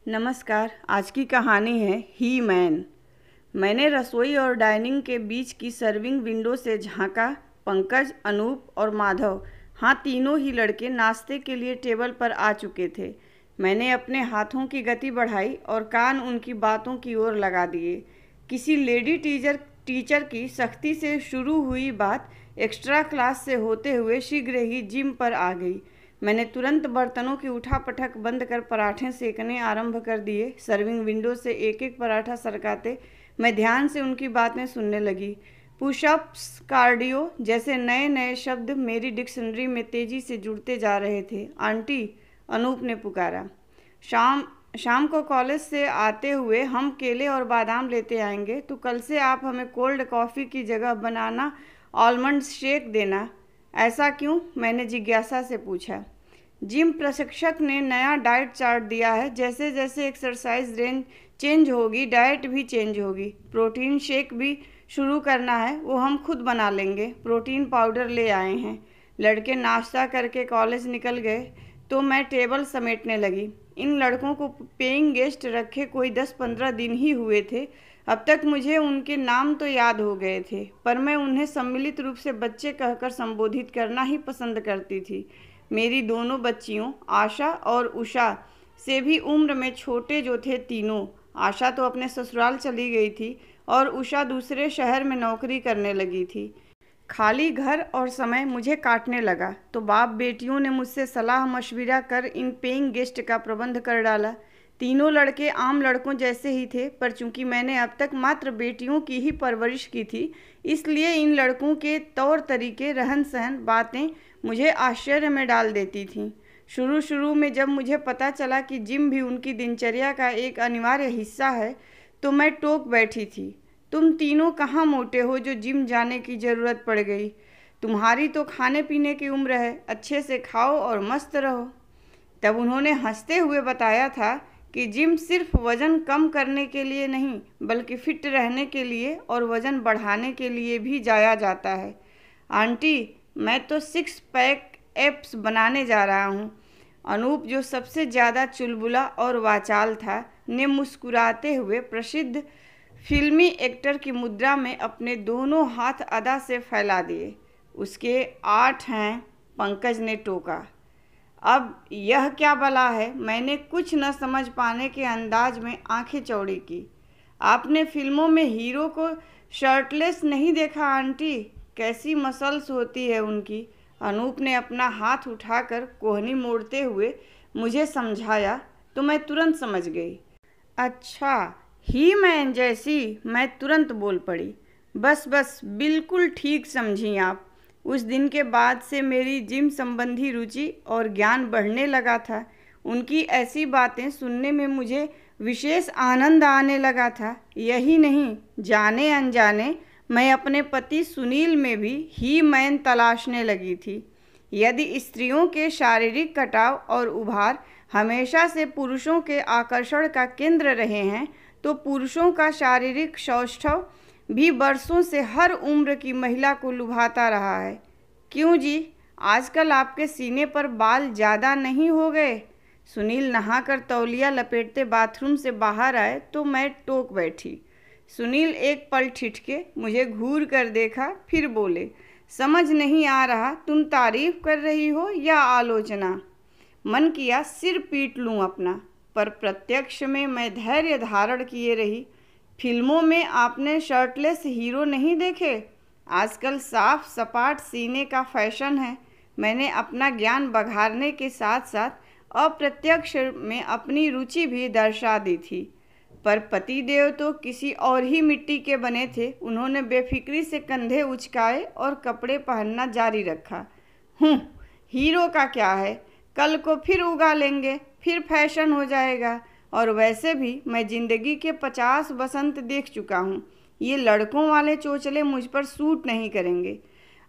नमस्कार। आज की कहानी है ही मैन। मैंने रसोई और डाइनिंग के बीच की सर्विंग विंडो से झांका। पंकज, अनूप और माधव, हाँ तीनों ही लड़के नाश्ते के लिए टेबल पर आ चुके थे। मैंने अपने हाथों की गति बढ़ाई और कान उनकी बातों की ओर लगा दिए। किसी लेडी टीचर की सख्ती से शुरू हुई बात एक्स्ट्रा क्लास से होते हुए शीघ्र ही जिम पर आ गई। मैंने तुरंत बर्तनों की उठापटक बंद कर पराठे सेकने आरंभ कर दिए। सर्विंग विंडो से एक एक पराठा सरकाते मैं ध्यान से उनकी बातें सुनने लगी। पुशअप्स, कार्डियो जैसे नए नए शब्द मेरी डिक्शनरी में तेजी से जुड़ते जा रहे थे। आंटी, अनूप ने पुकारा, शाम को कॉलेज से आते हुए हम केले और बादाम लेते आएंगे, तो कल से आप हमें कोल्ड कॉफ़ी की जगह बनाना आलमंड शेक देना। ऐसा क्यों? मैंने जिज्ञासा से पूछा। जिम प्रशिक्षक ने नया डाइट चार्ट दिया है। जैसे जैसे एक्सरसाइज रेंज चेंज होगी, डाइट भी चेंज होगी। प्रोटीन शेक भी शुरू करना है, वो हम खुद बना लेंगे। प्रोटीन पाउडर ले आए हैं। लड़के नाश्ता करके कॉलेज निकल गए तो मैं टेबल समेटने लगी। इन लड़कों को पेइंग गेस्ट रखे कोई 10-15 दिन ही हुए थे। अब तक मुझे उनके नाम तो याद हो गए थे, पर मैं उन्हें सम्मिलित रूप से बच्चे कहकर संबोधित करना ही पसंद करती थी। मेरी दोनों बच्चियों आशा और उषा से भी उम्र में छोटे जो थे तीनों। आशा तो अपने ससुराल चली गई थी और उषा दूसरे शहर में नौकरी करने लगी थी। खाली घर और समय मुझे काटने लगा तो बाप बेटियों ने मुझसे सलाह मशविरा कर इन पेइंग गेस्ट का प्रबंध कर डाला। तीनों लड़के आम लड़कों जैसे ही थे, पर चूंकि मैंने अब तक मात्र बेटियों की ही परवरिश की थी, इसलिए इन लड़कों के तौर तरीके, रहन सहन, बातें मुझे आश्चर्य में डाल देती थीं। शुरू में जब मुझे पता चला कि जिम भी उनकी दिनचर्या का एक अनिवार्य हिस्सा है, तो मैं टोक बैठी थी। तुम तीनों कहाँ मोटे हो जो जिम जाने की ज़रूरत पड़ गई? तुम्हारी तो खाने पीने की उम्र है, अच्छे से खाओ और मस्त रहो। तब उन्होंने हंसते हुए बताया था कि जिम सिर्फ वज़न कम करने के लिए नहीं, बल्कि फिट रहने के लिए और वज़न बढ़ाने के लिए भी जाया जाता है। आंटी, मैं तो 6 पैक एब्स बनाने जा रहा हूँ। अनूप, जो सबसे ज़्यादा चुलबुला और वाचाल था, ने मुस्कुराते हुए प्रसिद्ध फिल्मी एक्टर की मुद्रा में अपने दोनों हाथ अदा से फैला दिए। उसके 8 हैं, पंकज ने टोका। अब यह क्या बला है? मैंने कुछ न समझ पाने के अंदाज में आंखें चौड़ी की। आपने फिल्मों में हीरो को शर्टलेस नहीं देखा आंटी? कैसी मसल्स होती है उनकी। अनूप ने अपना हाथ उठाकर कोहनी मोड़ते हुए मुझे समझाया तो मैं तुरंत समझ गई। अच्छा, ही मैन जैसी? मैं तुरंत बोल पड़ी। बस बिल्कुल ठीक समझी आप। उस दिन के बाद से मेरी जिम संबंधी रुचि और ज्ञान बढ़ने लगा था। उनकी ऐसी बातें सुनने में मुझे विशेष आनंद आने लगा था। यही नहीं, जाने अनजाने मैं अपने पति सुनील में भी ही मैन तलाशने लगी थी। यदि स्त्रियों के शारीरिक कटाव और उभार हमेशा से पुरुषों के आकर्षण का केंद्र रहे हैं, तो पुरुषों का शारीरिक सौष्ठव भी बरसों से हर उम्र की महिला को लुभाता रहा है। क्यों जी, आजकल आपके सीने पर बाल ज़्यादा नहीं हो गए? सुनील नहाकर तौलिया लपेटते बाथरूम से बाहर आए तो मैं टोक बैठी। सुनील एक पल ठिठके मुझे घूर कर देखा, फिर बोले, समझ नहीं आ रहा तुम तारीफ कर रही हो या आलोचना। मन किया सिर पीट लूँ अपना, पर प्रत्यक्ष में मैं धैर्य धारण किए रही। फिल्मों में आपने शर्टलेस हीरो नहीं देखे? आजकल साफ सपाट सीने का फैशन है। मैंने अपना ज्ञान बघारने के साथ साथ अप्रत्यक्ष में अपनी रुचि भी दर्शा दी थी। पर पतिदेव तो किसी और ही मिट्टी के बने थे। उन्होंने बेफिक्री से कंधे उचकाए और कपड़े पहनना जारी रखा। हीरो का क्या है, कल को फिर उगा लेंगे, फिर फैशन हो जाएगा। और वैसे भी मैं ज़िंदगी के 50 बसंत देख चुका हूँ। ये लड़कों वाले चोचले मुझ पर सूट नहीं करेंगे।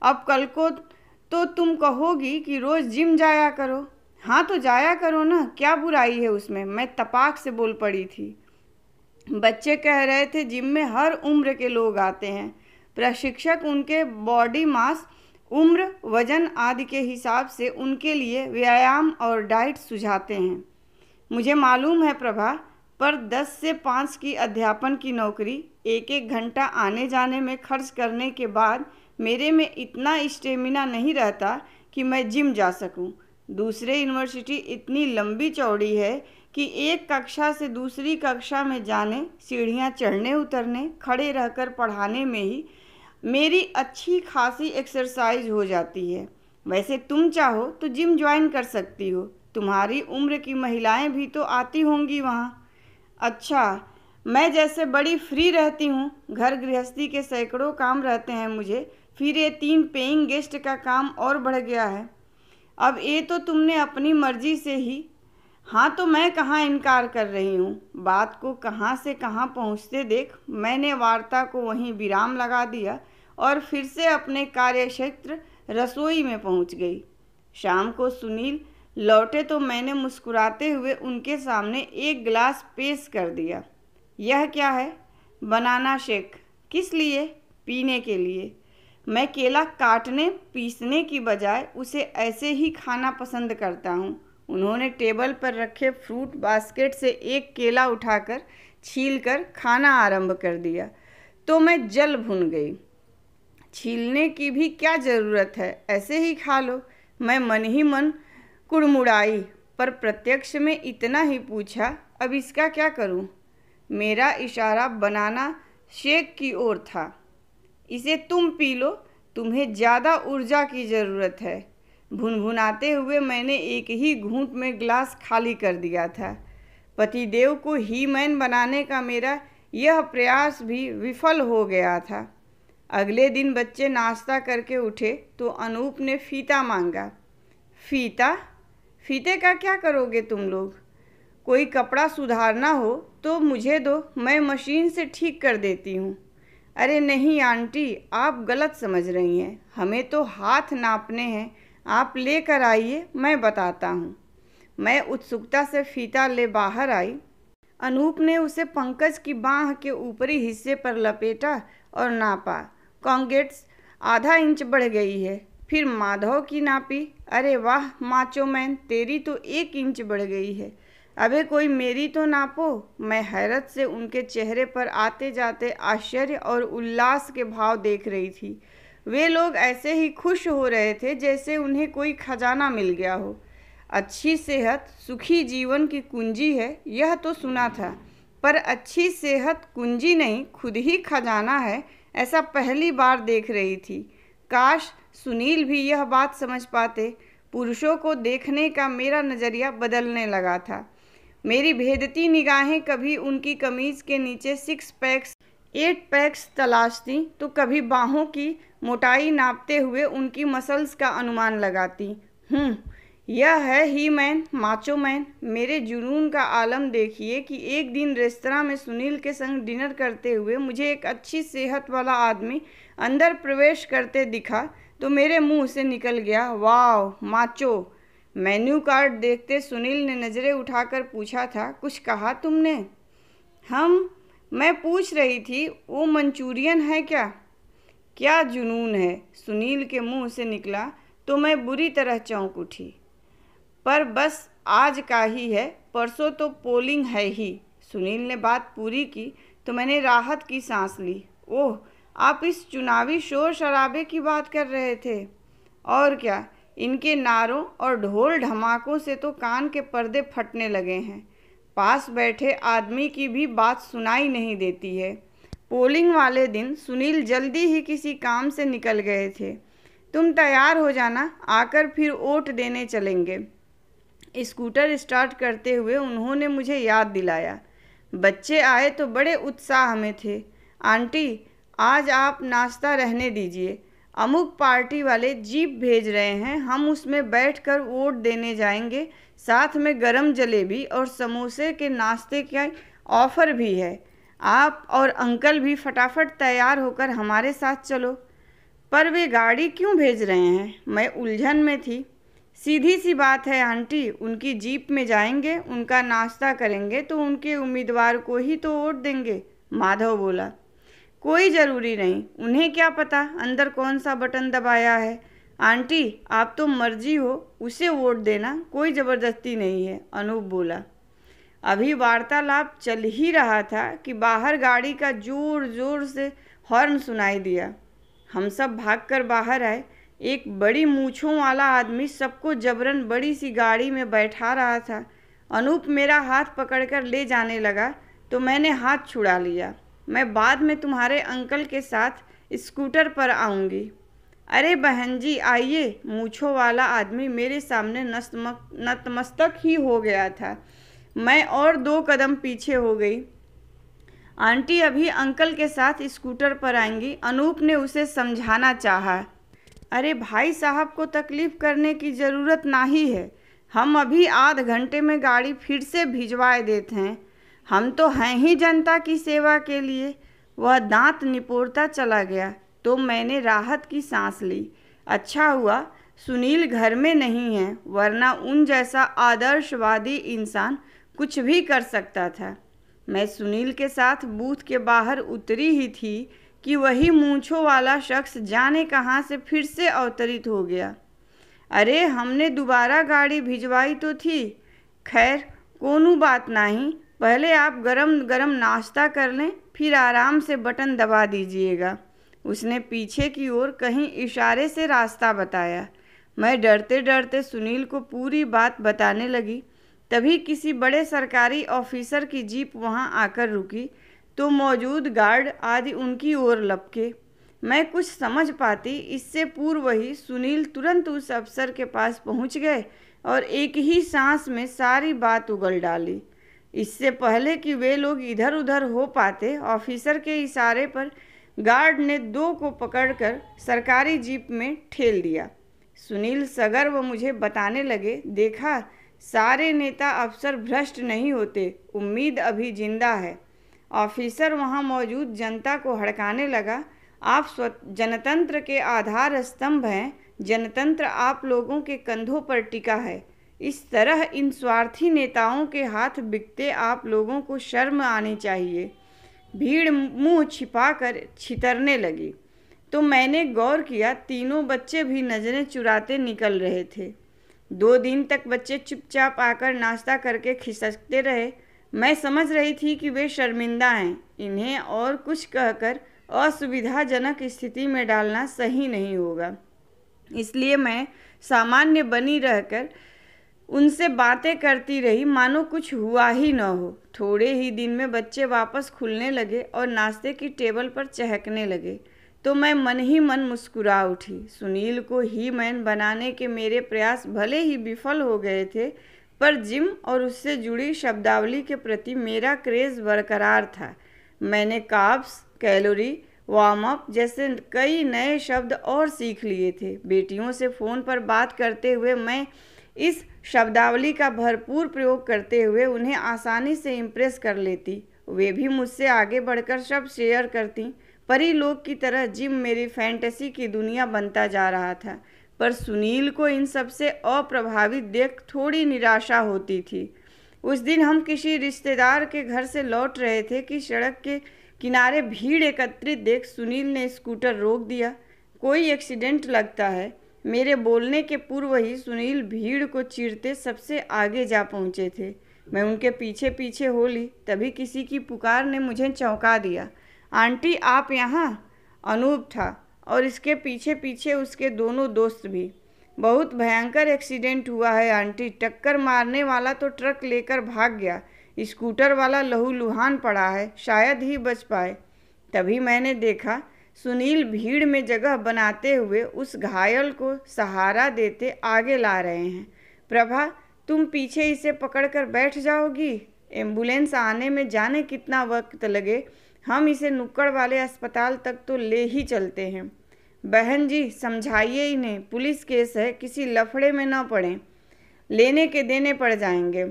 अब कल को तो तुम कहोगी कि रोज़ जिम जाया करो। हाँ तो जाया करो ना, क्या बुराई है उसमें? मैं तपाक से बोल पड़ी थी। बच्चे कह रहे थे जिम में हर उम्र के लोग आते हैं। प्रशिक्षक उनके बॉडी मास, उम्र, वजन आदि के हिसाब से उनके लिए व्यायाम और डाइट सुझाते हैं। मुझे मालूम है प्रभा, पर 10 से 5 की अध्यापन की नौकरी, एक एक घंटा आने जाने में खर्च करने के बाद मेरे में इतना स्टेमिना नहीं रहता कि मैं जिम जा सकूं। दूसरे यूनिवर्सिटी इतनी लंबी चौड़ी है कि एक कक्षा से दूसरी कक्षा में जाने, सीढ़ियां चढ़ने उतरने, खड़े रहकर पढ़ाने में ही मेरी अच्छी खासी एक्सरसाइज हो जाती है। वैसे तुम चाहो तो जिम ज्वाइन कर सकती हो, तुम्हारी उम्र की महिलाएं भी तो आती होंगी वहाँ। अच्छा, मैं जैसे बड़ी फ्री रहती हूँ, घर गृहस्थी के सैकड़ों काम रहते हैं मुझे, फिर ये 3 पेइंग गेस्ट का काम और बढ़ गया है। अब ये तो तुमने अपनी मर्जी से ही। हाँ, तो मैं कहाँ इनकार कर रही हूँ। बात को कहाँ से कहाँ पहुँचते देख मैंने वार्ता को वहीं विराम लगा दिया और फिर से अपने कार्यक्षेत्र रसोई में पहुँच गई। शाम को सुनील लौटे तो मैंने मुस्कुराते हुए उनके सामने एक गिलास पेश कर दिया। यह क्या है? Banana shake. किस लिए? पीने के लिए। मैं केला काटने पीसने की बजाय उसे ऐसे ही खाना पसंद करता हूँ। उन्होंने टेबल पर रखे फ्रूट बास्केट से एक केला उठाकर छीलकर खाना आरंभ कर दिया तो मैं जल भुन गई। छीलने की भी क्या ज़रूरत है, ऐसे ही खा लो। मैं मन ही मन कुड़मुड़ाई, पर प्रत्यक्ष में इतना ही पूछा, अब इसका क्या करूं? मेरा इशारा बनाना शेक की ओर था। इसे तुम पी लो, तुम्हें ज़्यादा ऊर्जा की ज़रूरत है। भुनभुनाते हुए मैंने एक ही घूंट में गिलास खाली कर दिया था। पतिदेव को ही मैन बनाने का मेरा यह प्रयास भी विफल हो गया था। अगले दिन बच्चे नाश्ता करके उठे तो अनूप ने फीता मांगा। फीता? फीते का क्या करोगे तुम लोग? कोई कपड़ा सुधारना हो तो मुझे दो, मैं मशीन से ठीक कर देती हूँ। अरे नहीं आंटी, आप गलत समझ रही हैं। हमें तो हाथ नापने हैं। आप लेकर आइए, मैं बताता हूँ। मैं उत्सुकता से फीता ले बाहर आई। अनूप ने उसे पंकज की बाँह के ऊपरी हिस्से पर लपेटा और नापा। कांगेट्स आधा इंच बढ़ गई है। फिर माधव की नापी। अरे वाह माचो मैन, तेरी तो 1 इंच बढ़ गई है। अबे कोई मेरी तो नापो। मैं हैरत से उनके चेहरे पर आते जाते आश्चर्य और उल्लास के भाव देख रही थी। वे लोग ऐसे ही खुश हो रहे थे जैसे उन्हें कोई खजाना मिल गया हो। अच्छी सेहत सुखी जीवन की कुंजी है, यह तो सुना था, पर अच्छी सेहत कुंजी नहीं, खुद ही खजाना है, ऐसा पहली बार देख रही थी। काश सुनील भी यह बात समझ पाते। पुरुषों को देखने का मेरा नज़रिया बदलने लगा था। मेरी भेदती निगाहें कभी उनकी कमीज़ के नीचे 6 पैक्स 8 पैक्स तलाशती तो कभी बाहों की मोटाई नापते हुए उनकी मसल्स का अनुमान लगाती। यह है ही मैन, माचो मैन। मेरे जुनून का आलम देखिए कि एक दिन रेस्तरां में सुनील के संग डिनर करते हुए मुझे एक अच्छी सेहत वाला आदमी अंदर प्रवेश करते दिखा तो मेरे मुंह से निकल गया, वाह माचो। मेन्यू कार्ड देखते सुनील ने नज़रें उठाकर पूछा था, कुछ कहा तुमने? मैं पूछ रही थी वो मंचूरियन है क्या? क्या जुनून है, सुनील के मुंह से निकला तो मैं बुरी तरह चौंक उठी। पर बस आज का ही है, परसों तो पोलिंग है ही। सुनील ने बात पूरी की तो मैंने राहत की सांस ली। ओह, आप इस चुनावी शोर शराबे की बात कर रहे थे? और क्या, इनके नारों और ढोल ढमाकों से तो कान के पर्दे फटने लगे हैं। पास बैठे आदमी की भी बात सुनाई नहीं देती है। पोलिंग वाले दिन सुनील जल्दी ही किसी काम से निकल गए थे। तुम तैयार हो जाना, आकर फिर वोट देने चलेंगे। स्कूटर स्टार्ट करते हुए उन्होंने मुझे याद दिलाया। बच्चे आए तो बड़े उत्साह में थे। आंटी, आज आप नाश्ता रहने दीजिए, अमुक पार्टी वाले जीप भेज रहे हैं, हम उसमें बैठकर वोट देने जाएंगे। साथ में गरम जलेबी और समोसे के नाश्ते का ऑफ़र भी है। आप और अंकल भी फटाफट तैयार होकर हमारे साथ चलो। पर वे गाड़ी क्यों भेज रहे हैं? मैं उलझन में थी। सीधी सी बात है आंटी, उनकी जीप में जाएंगे, उनका नाश्ता करेंगे तो उनके उम्मीदवार को ही तो वोट देंगे, माधव बोला। कोई ज़रूरी नहीं, उन्हें क्या पता अंदर कौन सा बटन दबाया है। आंटी, आप तो मर्जी हो उसे वोट देना, कोई ज़बरदस्ती नहीं है, अनूप बोला। अभी वार्तालाप चल ही रहा था कि बाहर गाड़ी का जोर जोर से हॉर्न सुनाई दिया। हम सब भागकर बाहर आए। एक बड़ी मूंछों वाला आदमी सबको जबरन बड़ी सी गाड़ी में बैठा रहा था। अनूप मेरा हाथ पकड़कर ले जाने लगा तो मैंने हाथ छुड़ा लिया। मैं बाद में तुम्हारे अंकल के साथ स्कूटर पर आऊँगी। अरे बहन जी आइए। मूंछों वाला आदमी मेरे सामने नतमस्तक ही हो गया था। मैं और 2 कदम पीछे हो गई। आंटी अभी अंकल के साथ स्कूटर पर आएंगी, अनूप ने उसे समझाना चाहा। अरे भाई साहब को तकलीफ़ करने की ज़रूरत नहीं है। हम अभी आध घंटे में गाड़ी फिर से भिजवा देते हैं। हम तो हैं ही जनता की सेवा के लिए। वह दांत निपोरता चला गया तो मैंने राहत की सांस ली। अच्छा हुआ सुनील घर में नहीं है, वरना उन जैसा आदर्शवादी इंसान कुछ भी कर सकता था। मैं सुनील के साथ बूथ के बाहर उतरी ही थी कि वही मूंछों वाला शख्स जाने कहाँ से फिर से अवतरित हो गया। अरे हमने दोबारा गाड़ी भिजवाई तो थी। खैर कोनू बात नहीं, पहले आप गरम गरम नाश्ता कर लें, फिर आराम से बटन दबा दीजिएगा। उसने पीछे की ओर कहीं इशारे से रास्ता बताया। मैं डरते डरते सुनील को पूरी बात बताने लगी। तभी किसी बड़े सरकारी ऑफिसर की जीप वहां आकर रुकी तो मौजूद गार्ड आदि उनकी ओर लपके। मैं कुछ समझ पाती इससे पूर्व ही सुनील तुरंत उस अफसर के पास पहुंच गए और एक ही सांस में सारी बात उगल डाली। इससे पहले कि वे लोग इधर उधर हो पाते, ऑफिसर के इशारे पर गार्ड ने 2 को पकड़कर सरकारी जीप में ठेल दिया। सुनील सगर्व मुझे बताने लगे, देखा सारे नेता अफसर भ्रष्ट नहीं होते, उम्मीद अभी जिंदा है। ऑफिसर वहां मौजूद जनता को हड़काने लगा, आप जनतंत्र के आधार स्तंभ हैं, जनतंत्र आप लोगों के कंधों पर टिका है। इस तरह इन स्वार्थी नेताओं के हाथ बिकते आप लोगों को शर्म आनी चाहिए। भीड़ मुंह छिपाकर छितरने लगी तो मैंने गौर किया तीनों बच्चे भी नजरें चुराते निकल रहे थे। 2 दिन तक बच्चे चुपचाप आकर नाश्ता करके खिसकते रहे। मैं समझ रही थी कि वे शर्मिंदा हैं, इन्हें और कुछ कहकर असुविधाजनक स्थिति में डालना सही नहीं होगा। इसलिए मैं सामान्य बनी रहकर उनसे बातें करती रही मानो कुछ हुआ ही न हो। थोड़े ही दिन में बच्चे वापस खुलने लगे और नाश्ते की टेबल पर चहकने लगे तो मैं मन ही मन मुस्कुरा उठी। सुनील को ही मैन बनाने के मेरे प्रयास भले ही विफल हो गए थे, पर जिम और उससे जुड़ी शब्दावली के प्रति मेरा क्रेज़ बरकरार था। मैंने कार्ब्स, कैलोरी, वार्म अप जैसे कई नए शब्द और सीख लिए थे। बेटियों से फ़ोन पर बात करते हुए मैं इस शब्दावली का भरपूर प्रयोग करते हुए उन्हें आसानी से इम्प्रेस कर लेती। वे भी मुझसे आगे बढ़कर शब्द शेयर करती। परी लोग की तरह जिम मेरी फैंटेसी की दुनिया बनता जा रहा था, पर सुनील को इन सब से अप्रभावित देख थोड़ी निराशा होती थी। उस दिन हम किसी रिश्तेदार के घर से लौट रहे थे कि सड़क के किनारे भीड़ एकत्रित देख सुनील ने स्कूटर रोक दिया। कोई एक्सीडेंट लगता है। मेरे बोलने के पूर्व ही सुनील भीड़ को चीरते सबसे आगे जा पहुंचे थे। मैं उनके पीछे पीछे हो ली। तभी किसी की पुकार ने मुझे चौंका दिया। आंटी आप यहाँ? अनूप था और इसके पीछे पीछे उसके दोनों दोस्त भी। बहुत भयंकर एक्सीडेंट हुआ है आंटी। टक्कर मारने वाला तो ट्रक लेकर भाग गया, स्कूटर वाला लहूलुहान पड़ा है, शायद ही बच पाए। तभी मैंने देखा सुनील भीड़ में जगह बनाते हुए उस घायल को सहारा देते आगे ला रहे हैं। प्रभा तुम पीछे इसे पकड़कर बैठ जाओगी? एम्बुलेंस आने में जाने कितना वक्त लगे, हम इसे नुक्कड़ वाले अस्पताल तक तो ले ही चलते हैं। बहन जी समझाइए इन्हें, पुलिस केस है, किसी लफड़े में न पड़ें, लेने के देने पड़ जाएंगे।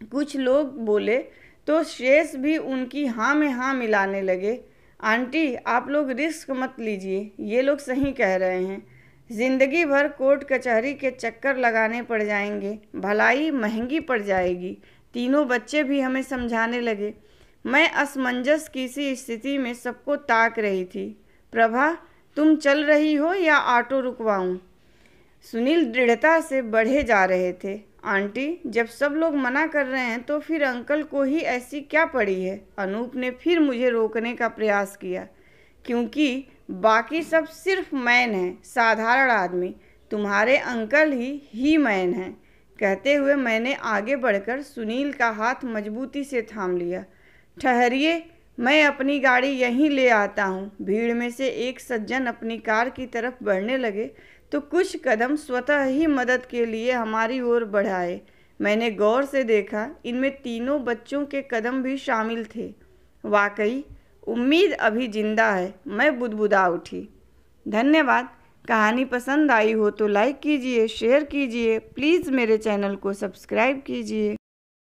कुछ लोग बोले तो शेष भी उनकी हाँ में हाँ मिलाने लगे। आंटी आप लोग रिस्क मत लीजिए, ये लोग सही कह रहे हैं। ज़िंदगी भर कोर्ट कचहरी के चक्कर लगाने पड़ जाएंगे, भलाई महंगी पड़ जाएगी। तीनों बच्चे भी हमें समझाने लगे। मैं असमंजस की सी स्थिति में सबको ताक रही थी। प्रभा तुम चल रही हो या ऑटो रुकवाऊं? सुनील दृढ़ता से बढ़े जा रहे थे। आंटी, जब सब लोग मना कर रहे हैं तो फिर अंकल को ही ऐसी क्या पड़ी है? अनूप ने फिर मुझे रोकने का प्रयास किया। क्योंकि बाकी सब सिर्फ मैन हैं, साधारण आदमी। तुम्हारे अंकल ही मैन हैं। कहते हुए मैंने आगे बढ़कर सुनील का हाथ मजबूती से थाम लिया। ठहरिए, मैं अपनी गाड़ी यहीं ले आता हूँ। भीड़ में से एक सज्जन अपनी कार की तरफ बढ़ने लगे तो कुछ कदम स्वतः ही मदद के लिए हमारी ओर बढ़ाए। मैंने गौर से देखा, इनमें तीनों बच्चों के कदम भी शामिल थे। वाकई उम्मीद अभी जिंदा है, मैं बुदबुदा उठी। धन्यवाद। कहानी पसंद आई हो तो लाइक कीजिए, शेयर कीजिए, प्लीज़ मेरे चैनल को सब्सक्राइब कीजिए।